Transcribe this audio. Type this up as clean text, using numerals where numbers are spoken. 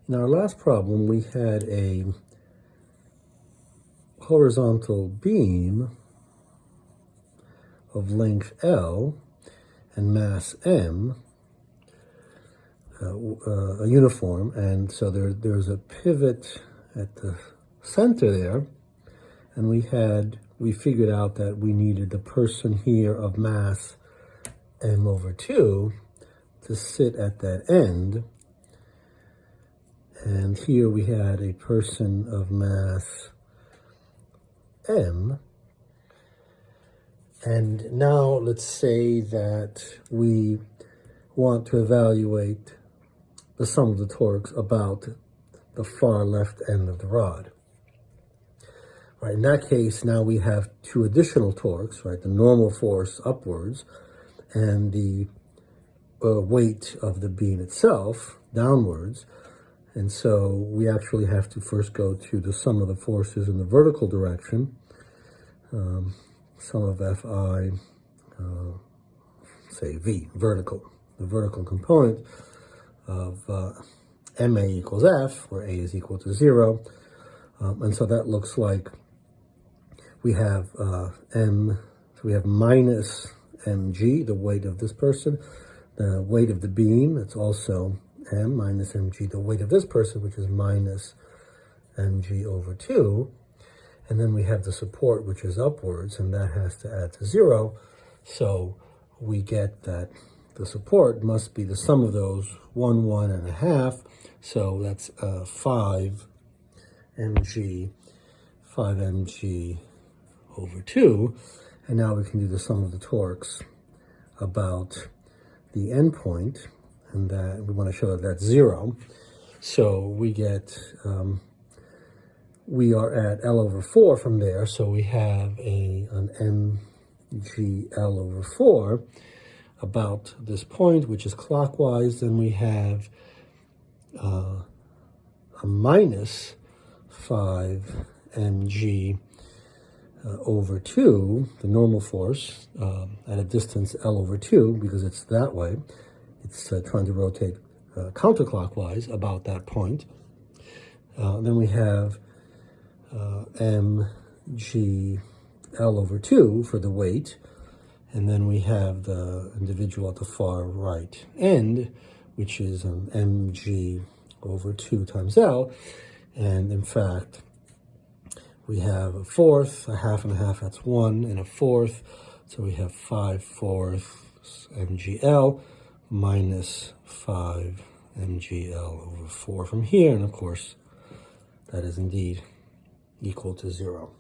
In our last problem, we had a horizontal beam of length L and mass M, a uniform, and so there's a pivot at the center there, and we figured out that we needed the person here of mass M over 2 to sit at that end. And here we had a person of mass M. And now let's say that we want to evaluate the sum of the torques about the far left end of the rod. Right, in that case, now we have two additional torques, right? The normal force upwards and the weight of the beam itself downwards. And so we actually have to first go to the sum of the forces in the vertical direction. Sum of Fi, say V, vertical. The vertical component of Ma equals F, where A is equal to 0. And so that looks like we have so we have minus mg, the weight of this person, the weight of the beam, it's also m minus mg, the weight of this person, which is minus mg over 2. And then we have the support, which is upwards, and that has to add to 0. So we get that the support must be the sum of those, 1, 1, and a half. So that's 5 mg over 2. And now we can do the sum of the torques about the endpoint, and that we want to show that that's 0. So we get, we are at L over 4 from there, so we have an mg L over 4 about this point, which is clockwise. Then we have a minus 5 mg over 2, the normal force, at a distance L over 2, because it's that way. It's trying to rotate counterclockwise about that point. Then we have mg L over 2 for the weight. And then we have the individual at the far right end, which is mg over 2 times L. And in fact, we have a fourth, a half and a half, that's 1, and a fourth. So we have 5/4 mgl minus 5 mgl over 4 from here. And of course, that is indeed equal to 0.